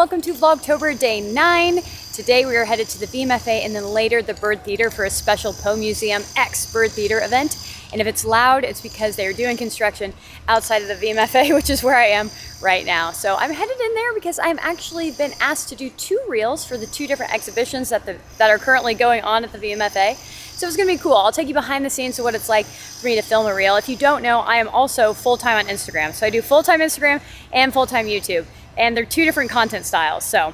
welcome to Vlogtober Day 9. Today we are headed to the VMFA and then later the Byrd Theater for a special Poe Museum X Byrd Theater event. And if it's loud, it's because they are doing construction outside of the VMFA, which is where I am right now. So I'm headed in there because I've actually been asked to do 2 reels for the 2 different exhibitions that are currently going on at the VMFA. So it's gonna be cool. I'll take you behind the scenes of what it's like for me to film a reel. If you don't know, I am also full-time on Instagram. So I do full-time Instagram and full-time YouTube. And they're 2 different content styles. So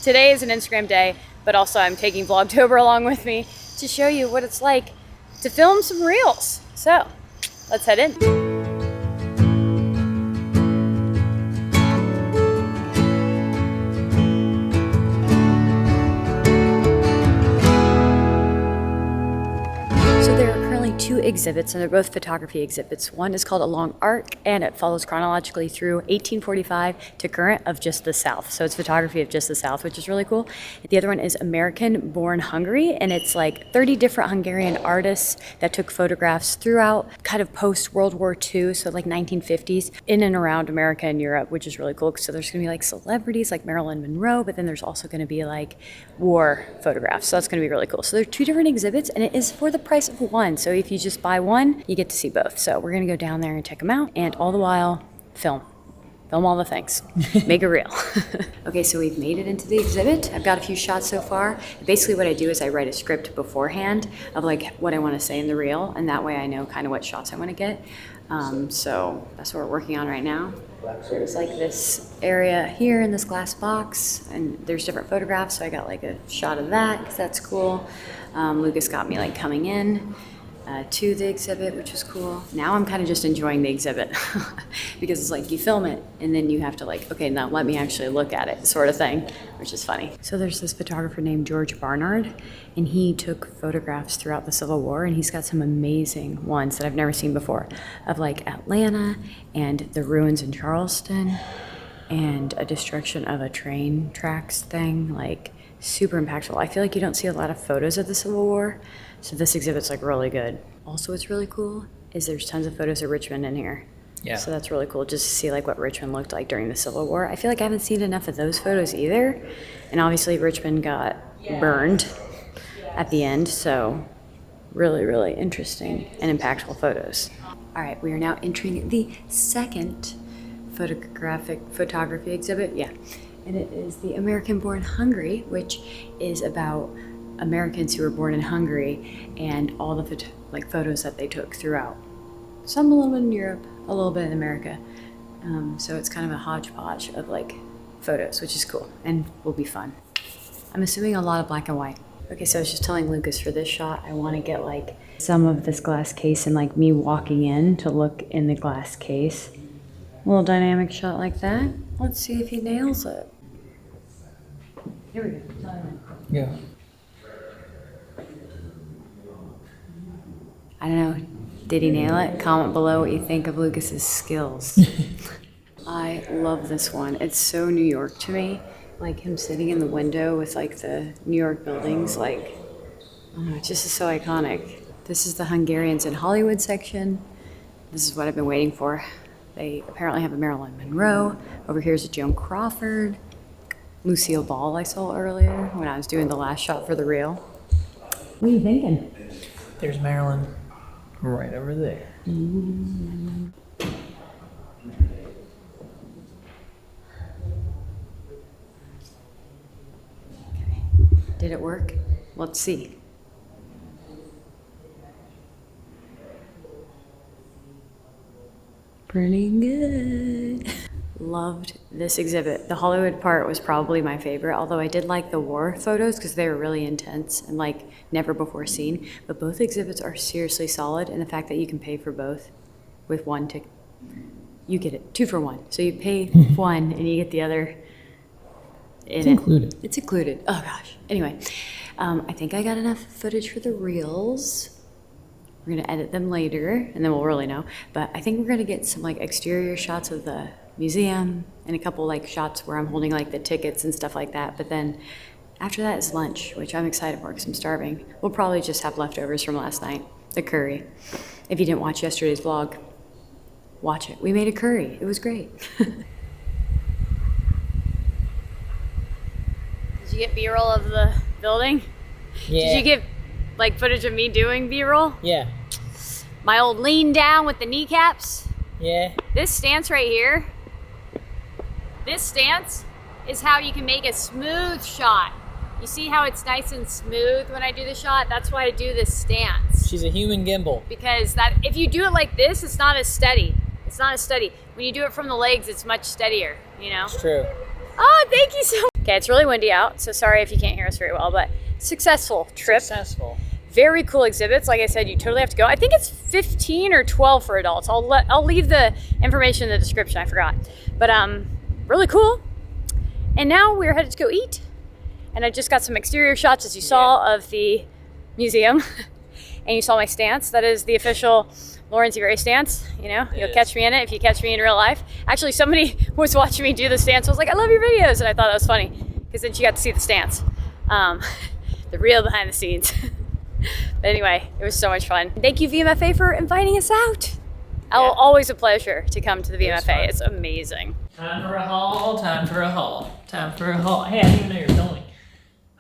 today is an Instagram day, but also I'm taking Vlogtober along with me to show you what it's like to film some reels. So let's head in. Two exhibits, and they're both photography exhibits. One is called A Long Arc, and it follows chronologically through 1845 to current of just the South. So it's photography of just the South, which is really cool. The other one is American Born Hungary, and it's like 30 different Hungarian artists that took photographs throughout kind of post-World War II, so like 1950s, in and around America and Europe, which is really cool. So there's gonna be like celebrities like Marilyn Monroe, but then there's also gonna be like war photographs. So that's gonna be really cool. So there are 2 different exhibits, and it is for the price of one. So if you just buy one, you get to see both. So we're gonna go down there and check them out, and all the while film all the things, make a reel. Okay, so we've made it into the exhibit. I've got a few shots so far. Basically what I do is I write a script beforehand of like what I want to say in the reel, and that way I know kind of what shots I want to get. So that's what we're working on right now. There's like this area here in this glass box, and there's different photographs, so I got like a shot of that because that's cool. Lucas got me like coming in to the exhibit, which was cool. Now I'm kind of just enjoying the exhibit because it's like you film it and then you have to like, okay, now let me actually look at it sort of thing, which is funny. So there's this photographer named George Barnard, and he took photographs throughout the Civil War, and he's got some amazing ones that I've never seen before of like Atlanta and the ruins in Charleston and a destruction of a train tracks thing, like super impactful. I feel like you don't see a lot of photos of the Civil War, so this exhibit's like really good. Also, what's really cool is there's tons of photos of Richmond in here. Yeah. So that's really cool just to see like what Richmond looked like during the Civil War. I feel like I haven't seen enough of those photos either. And obviously Richmond got burned at the end, so really, really interesting and impactful photos. All right, we are now entering the second photography exhibit. Yeah. And it is the American Born Hungary, which is about Americans who were born in Hungary and all the photos that they took throughout. Some a little bit in Europe, a little bit in America. So it's kind of a hodgepodge of like photos, which is cool and will be fun. I'm assuming a lot of black and white. Okay, so I was just telling Lucas for this shot, I want to get like some of this glass case and like me walking in to look in the glass case. A little dynamic shot like that. Let's see if he nails it. Here we go. Yeah. I don't know. Did he nail it? Comment below what you think of Lucas's skills. I love this one. It's so New York to me. Like him sitting in the window with like the New York buildings, like, I don't know, it just is so iconic. This is the Hungarians in Hollywood section. This is what I've been waiting for. They apparently have a Marilyn Monroe. Over here's a Joan Crawford. Lucille Ball I saw earlier when I was doing the last shot for the reel. What are you thinking? There's Marilyn right over there. Mm-hmm. Okay. Did it work? Let's see. Pretty good. Loved this exhibit. The Hollywood part was probably my favorite, although I did like the war photos because they were really intense and like never before seen. But both exhibits are seriously solid, and the fact that you can pay for both with one ticket, you get it 2 for 1. So you pay one and you get the other in it. Included. It's included. Oh gosh. Anyway, I think I got enough footage for the reels. We're gonna edit them later and then we'll really know. But I think we're gonna get some like exterior shots of the museum and a couple like shots where I'm holding like the tickets and stuff like that. But then after that is lunch, which I'm excited for because I'm starving. We'll probably just have leftovers from last night, the curry. If you didn't watch yesterday's vlog, watch it. We made a curry. It was great. you get B-roll of the building? Yeah. Did you get like footage of me doing B-roll? Yeah. My old lean down with the kneecaps. Yeah. This stance right here, this stance is how you can make a smooth shot. You see how it's nice and smooth when I do the shot? That's why I do this stance. She's a human gimbal. Because that, if you do it like this, it's not as steady. It's not as steady. When you do it from the legs, it's much steadier, you know? It's true. Oh, thank you so much. Okay, it's really windy out, so sorry if you can't hear us very well, but successful trip. Successful. Very cool exhibits. Like I said, you totally have to go. I think it's 15 or 12 for adults. I'll leave the information in the description. I forgot. But really cool. And now we're headed to go eat. And I just got some exterior shots, as you saw, of the museum. And you saw my stance. That is the official Lauren Ziveri stance. You know, you'll catch me in it if you catch me in real life. Actually, somebody was watching me do the stance. I was like, I love your videos. And I thought that was funny because then she got to see the stance. The real behind the scenes. But anyway, it was so much fun. Thank you, VMFA, for inviting us out. Always a pleasure to come to the VMFA. It's amazing. Time for a haul, time for a haul, time for a haul. Hey, I didn't even know you were filming.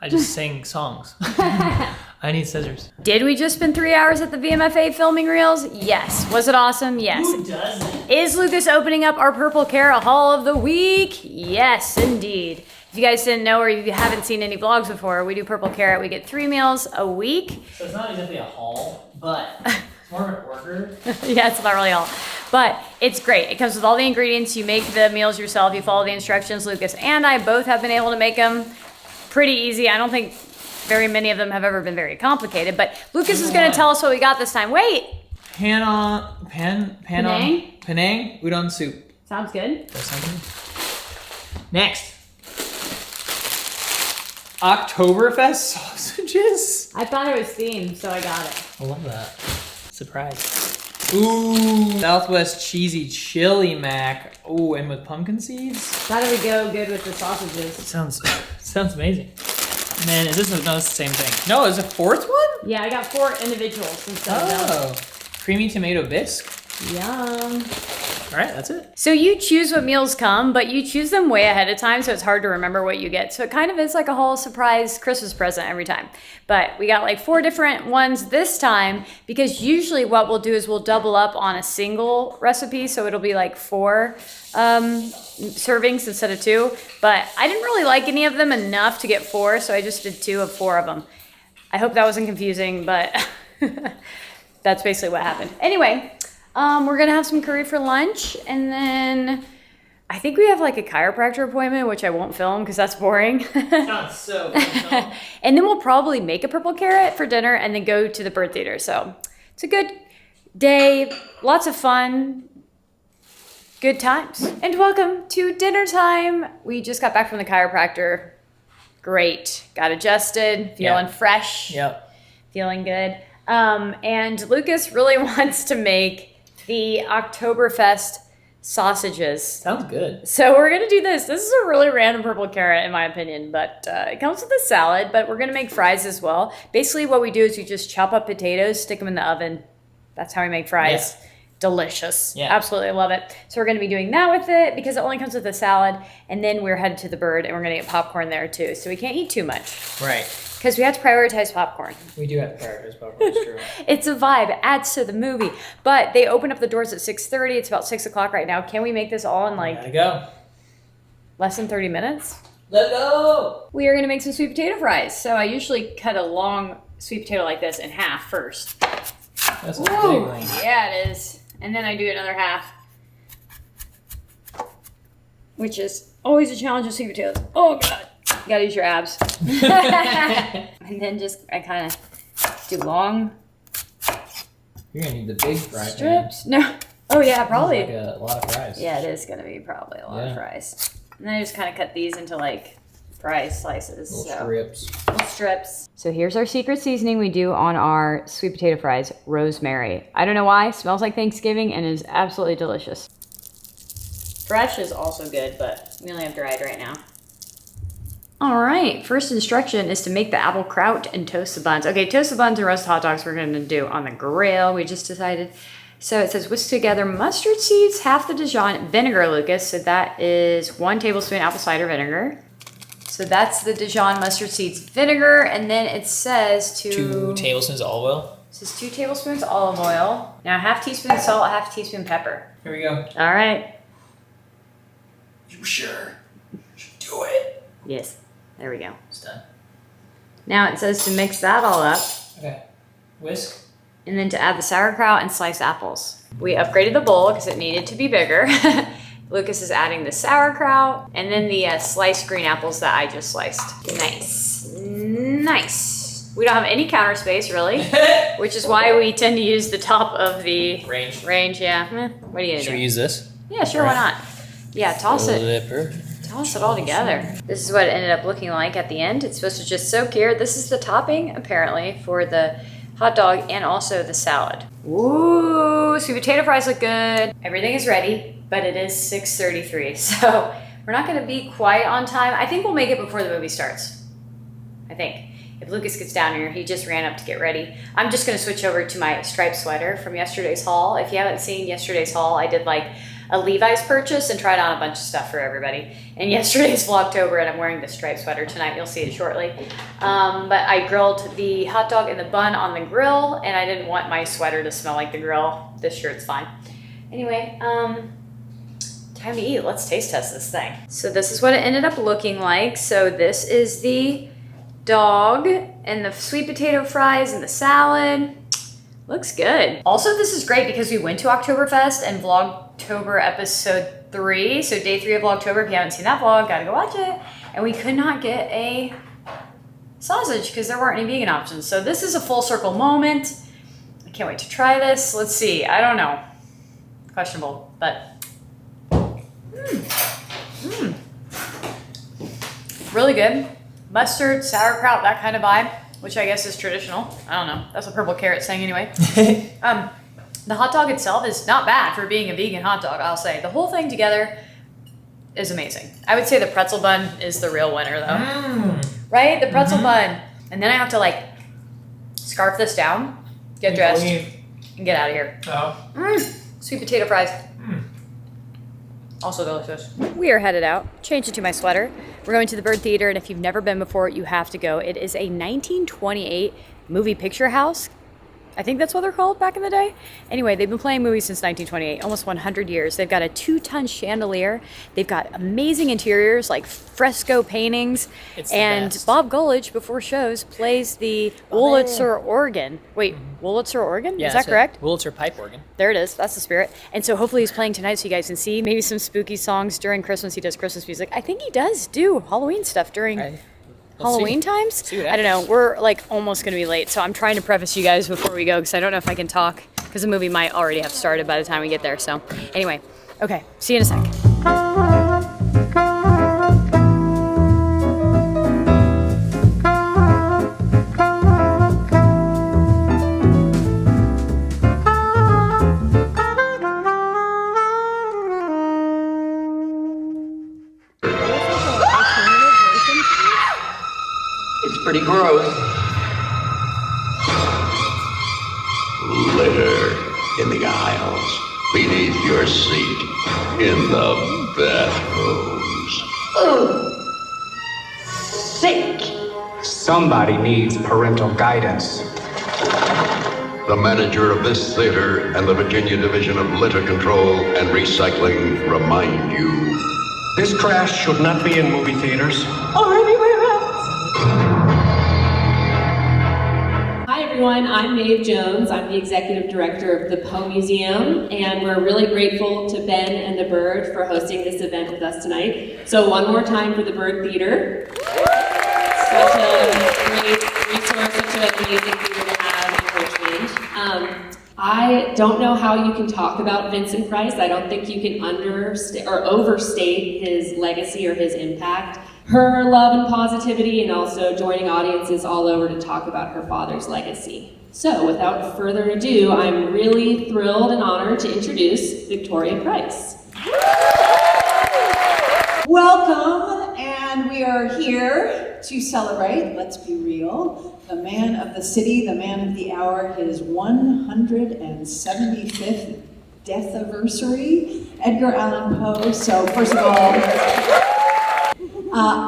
I just sing songs. I need scissors. Did we just spend 3 hours at the VMFA filming reels? Yes. Was it awesome? Yes. Who doesn't? Is Lucas opening up our Purple Carrot Haul of the Week? Yes, indeed. If you guys didn't know or you haven't seen any vlogs before, we do Purple Carrot. We get 3 meals a week. So it's not exactly a haul, but it's more of an order. Yeah, it's not really all. But it's great. It comes with all the ingredients. You make the meals yourself. You follow the instructions. Lucas and I both have been able to make them pretty easy. I don't think very many of them have ever been very complicated. But Lucas is going to tell us what we got this time. Wait. Penang udon soup. Sounds good. That's something. Next. Oktoberfest sausages. I thought it was themed, so I got it. I love that. Surprise. Ooh, Southwest cheesy chili mac. Ooh, and with pumpkin seeds. Thought it would go good with the sausages. Sounds amazing. Man, is this no? It's the same thing. No, is a fourth one? Yeah, I got 4 individuals instead of them. Creamy tomato bisque. Yum. All right, that's it. So you choose what meals come, but you choose them way ahead of time, so it's hard to remember what you get. So it kind of is like a whole surprise Christmas present every time. But we got like 4 different ones this time, because usually what we'll do is we'll double up on a single recipe, so it'll be like 4 servings instead of 2. But I didn't really like any of them enough to get 4, so I just did 2 of 4 of them. I hope that wasn't confusing, but that's basically what happened. Anyway, we're gonna have some curry for lunch, and then I think we have like a chiropractor appointment, which I won't film because that's boring. Sounds so fun. And then we'll probably make a purple carrot for dinner and then go to the Byrd Theater. So it's a good day, lots of fun, good times. And welcome to dinner time. We just got back from the chiropractor. Great, got adjusted, feeling fresh, feeling good. And Lucas really wants to make the Oktoberfest sausages. Sounds good. So we're gonna do this. This is a really random purple carrot in my opinion, but it comes with a salad, but we're gonna make fries as well. Basically what we do is we just chop up potatoes, stick them in the oven. That's how we make fries. Yeah. Delicious. Yeah. Absolutely love it. So we're gonna be doing that with it because it only comes with a salad, and then we're headed to the Byrd and we're gonna get popcorn there too. So we can't eat too much. Right. Because we have to prioritize popcorn. We do have to prioritize popcorn, it's true. It's a vibe, it adds to the movie. But they open up the doors at 6:30. It's about 6 o'clock right now. Can we make this all in like gotta go. Less than 30 minutes? Let's go! We are gonna make some sweet potato fries. So I usually cut a long sweet potato like this in half first. That's a big one. Yeah, it is. And then I do another half. Which is always a challenge with sweet potatoes. Oh God. You gotta use your abs. And then I kind of do long You're gonna need the big fry strips. Pan. No. Oh yeah, probably. Like a lot of fries. Yeah, it is gonna be probably a lot of fries. And then I just kind of cut these into like fry slices. Little strips. So here's our secret seasoning we do on our sweet potato fries, rosemary. I don't know why, smells like Thanksgiving and is absolutely delicious. Fresh is also good, but we only have dried right now. All right, first instruction is to make the apple kraut and toast the buns. Okay, toast the buns and roast hot dogs we're gonna do on the grill, we just decided. So it says whisk together mustard seeds, half the Dijon vinegar, Lucas. So that is 1 tablespoon apple cider vinegar. So that's the Dijon mustard seeds vinegar, and then it says 2 tablespoons of olive oil. It says 2 tablespoons olive oil. Now, half teaspoon salt, half teaspoon pepper. Here we go. All right. You sure? Do it. Yes. There we go. It's done. Now it says to mix that all up. Okay. Whisk. And then to add the sauerkraut and sliced apples. We upgraded the bowl because it needed to be bigger. Lucas is adding the sauerkraut and then the sliced green apples that I just sliced. Nice. Nice. We don't have any counter space really, which is why we tend to use the top of the range. Yeah. What are you gonna do? Should we use this? Yeah, sure. Why not? Yeah, toss it. Flipper. Toss it all together. This is what it ended up looking like at the end. It's supposed to just soak here. This is the topping, apparently, for the hot dog and also the salad. Ooh, sweet potato fries look good. Everything is ready, but it is 6:33, so we're not gonna be quite on time. I think we'll make it before the movie starts. I think. If Lucas gets down here, he just ran up to get ready. I'm just gonna switch over to my striped sweater from yesterday's haul. If you haven't seen yesterday's haul, I did like a Levi's purchase and tried on a bunch of stuff for everybody. And yesterday's Vlogtober, and I'm wearing the striped sweater tonight. You'll see it shortly. But I grilled the hot dog and the bun on the grill, and I didn't want my sweater to smell like the grill. This shirt's fine. Anyway, time to eat. Let's taste test this thing. So this is what it ended up looking like. So this is the dog and the sweet potato fries and the salad. Looks good. Also, this is great because we went to Oktoberfest and Vlogtober episode 3. So day 3 of Vlogtober. If you haven't seen that vlog, gotta go watch it. And we could not get a sausage because there weren't any vegan options. So this is a full circle moment. I can't wait to try this. Let's see. I don't know. Questionable, but really good. Mustard, sauerkraut, that kind of vibe, which I guess is traditional. I don't know. That's what Purple Carrot's saying anyway. The hot dog itself is not bad for being a vegan hot dog, I'll say. The whole thing together is amazing. I would say the pretzel bun is the real winner though. Right? The pretzel bun. And then I have to like scarf this down, get dressed, and get out of here. Sweet potato fries. Also delicious. We are headed out. Change into my sweater. We're going to the Byrd Theater, and if you've never been before, you have to go. It is a 1928 movie picture house. I think that's what they're called back in the day. Anyway, they've been playing movies since 1928, almost 100 years. They've got a 2-ton chandelier. They've got amazing interiors, like fresco paintings. And Bob Gulledge, before shows, plays the Wurlitzer organ. Wait, Wurlitzer organ? Yeah, is that correct? Wurlitzer pipe organ. There it is. That's the spirit. And so hopefully he's playing tonight so you guys can see maybe some spooky songs during Christmas. He does Christmas music. I think he does do Halloween stuff during Halloween times? I don't know. We're like almost going to be late. So I'm trying to preface you guys before we go because I don't know if I can talk because the movie might already have started by the time we get there. So anyway, okay. See you in a sec. Pretty gross. Litter in the aisles, beneath your seat, in the bathrooms. Sick. Somebody needs parental guidance. The manager of this theater and the Virginia Division of Litter Control and Recycling remind you. This trash should not be in movie theaters. Or anywhere else. Hi everyone, I'm Maeve Jones. I'm the executive director of the Poe Museum, and we're really grateful to Ben and the Byrd for hosting this event with us tonight. So one more time for the Byrd Theater. Such a great resource, such an amazing theater to have in Richmond. I don't know how you can talk about Vincent Price. I don't think you can understate or overstate his legacy or his impact. Her love and positivity, and also joining audiences all over to talk about her father's legacy. So without further ado, I'm really thrilled and honored to introduce Victoria Price. Welcome, and we are here to celebrate, let's be real, the man of the city, the man of the hour, his 175th death anniversary, Edgar Allan Poe. So first of all,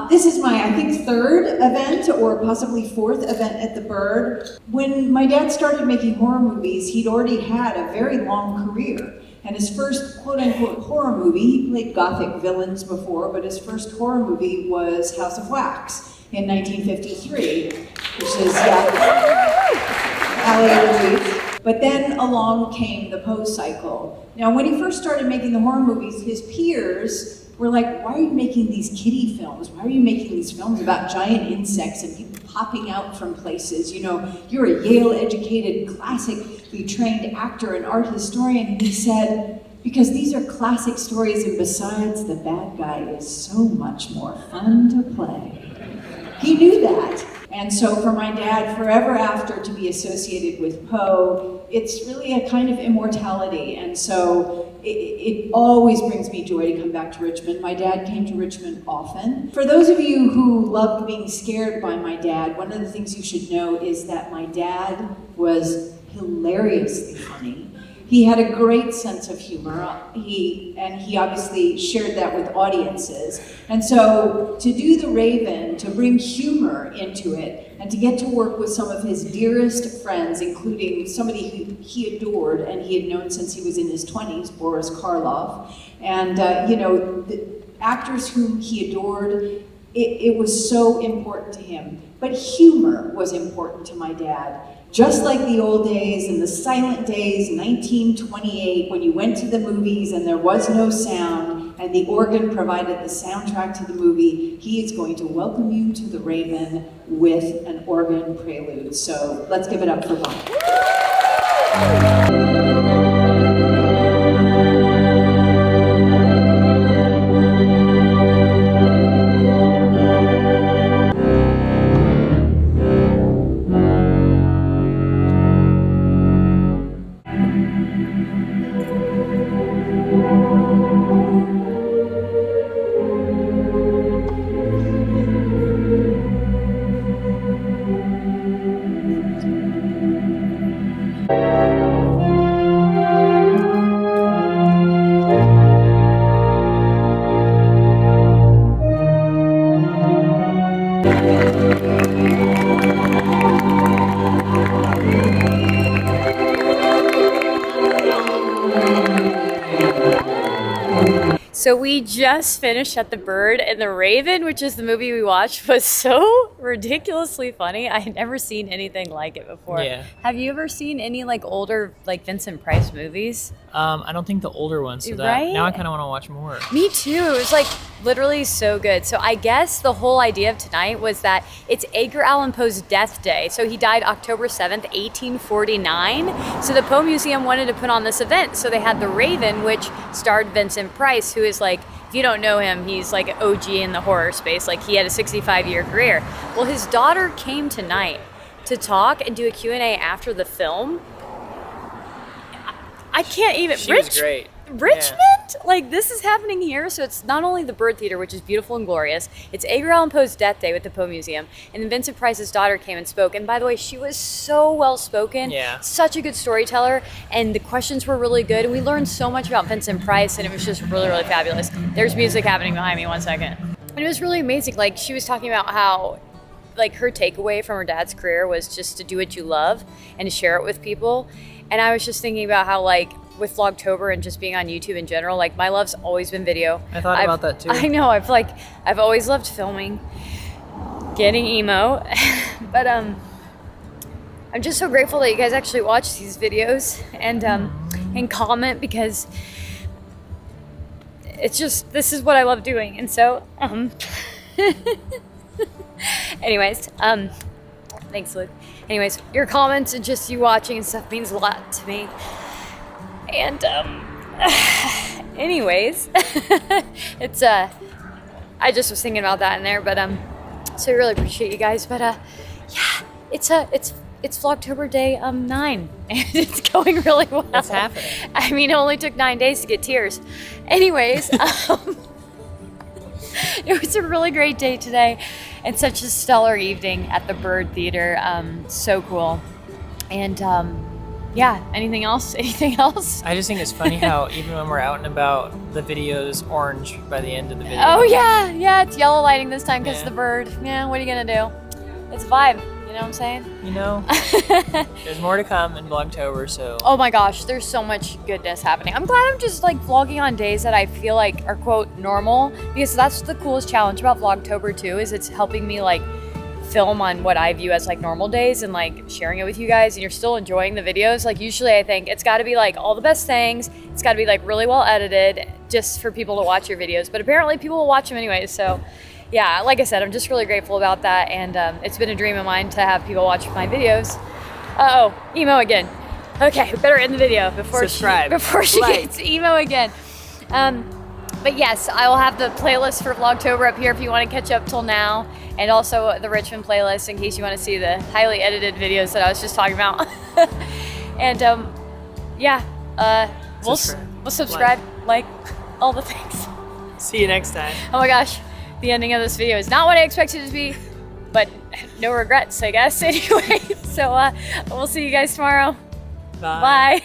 This is my, I think, third event or possibly fourth event at the Byrd. When my dad started making horror movies, he'd already had a very long career. And his first quote-unquote horror movie, he played gothic villains before, but his first horror movie was House of Wax in 1953, which is, LA. But then along came the Poe cycle. Now, when he first started making the horror movies, his peers were like, why are you making these kiddie films? Why are you making these films about giant insects and people popping out from places? You know, you're a Yale-educated, classically trained actor and art historian. And he said, because these are classic stories, and besides, the bad guy is so much more fun to play. He knew that. And so for my dad, forever after, to be associated with Poe, it's really a kind of immortality. And so it always brings me joy to come back to Richmond. My dad came to Richmond often. For those of you who loved being scared by my dad, one of the things you should know is that my dad was hilariously funny. He had a great sense of humor. He obviously shared that with audiences. And so to do The Raven, to bring humor into it, and to get to work with some of his dearest friends, including somebody who he adored and he had known since he was in his 20s, Boris Karloff, and the actors whom he adored, it was so important to him. But humor was important to my dad. Just like the old days and the silent days, 1928, when you went to the movies and there was no sound and the organ provided the soundtrack to the movie, he is going to welcome you to The Raven with an organ prelude. So let's give it up for Bob. So we just finished at the Byrd, and The Raven, which is the movie we watched, was so ridiculously funny. I had never seen anything like it before. Yeah. Have you ever seen any older Vincent Price movies? I don't think the older ones. So Right? now I kind of want to watch more. Me too. It was literally so good. So I guess the whole idea of tonight was that it's Edgar Allan Poe's death day. So he died October 7th, 1849. So the Poe Museum wanted to put on this event. So they had The Raven, which starred Vincent Price, who is if you don't know him, he's an OG in the horror space. He had a 65-year career. Well, his daughter came tonight to talk and do a Q&A after the film. I can't even. She was great. Richmond? This is happening here. So it's not only the Byrd Theater, which is beautiful and glorious. It's Edgar Allan Poe's death day with the Poe Museum. And then Vincent Price's daughter came and spoke. And by the way, she was so well spoken. Yeah. Such a good storyteller. And the questions were really good. And we learned so much about Vincent Price. And it was just really, really fabulous. There's music happening behind me. 1 second. And it was really amazing. She was talking about how her takeaway from her dad's career was just to do what you love and to share it with people. And I was just thinking about how with Vlogtober and just being on YouTube in general, my love's always been video. I thought about that too. I know. I've always loved filming, getting emo, but I'm just so grateful that you guys actually watch these videos and comment, because it's just, this is what I love doing. And so anyways, thanks, Luke. Anyways, your comments and just you watching and stuff means a lot to me. And anyways, it's I just was thinking about that in there, but so I really appreciate you guys. But yeah, it's Vlogtober day 9, and it's going really well. It's happening. I mean, it only took 9 days to get tears. Anyways, it was a really great day today, and such a stellar evening at the Byrd Theater. So cool, and yeah, anything else? Anything else? I just think it's funny how even when we're out and about, the video's orange by the end of the video. Oh yeah, it's yellow lighting this time because Yeah. the bird. Yeah, what are you gonna do? It's a vibe, you know what I'm saying? You know, there's more to come in Vlogtober, so. Oh my gosh, there's so much goodness happening. I'm glad I'm just like vlogging on days that I feel like are quote normal, because that's the coolest challenge about Vlogtober too, is it's helping me like film on what I view as like normal days and like sharing it with you guys, and you're still enjoying the videos. Like usually I think it's got to be like all the best things, it's got to be like really well edited just for people to watch your videos, but apparently people will watch them anyways. So yeah, like I said, I'm just really grateful about that, and it's been a dream of mine to have people watch my videos. Uh-oh, emo again. Okay, better end the video before Subscribe. she Like. gets emo again. But yes, I will have the playlist for Vlogtober up here if you want to catch up till now, and also the Richmond playlist in case you want to see the highly edited videos that I was just talking about. And yeah, we'll subscribe, like all the things. See you next time. Oh my gosh, the ending of this video is not what I expected it to be, but no regrets, I guess. Anyway, so we'll see you guys tomorrow. Bye. Bye.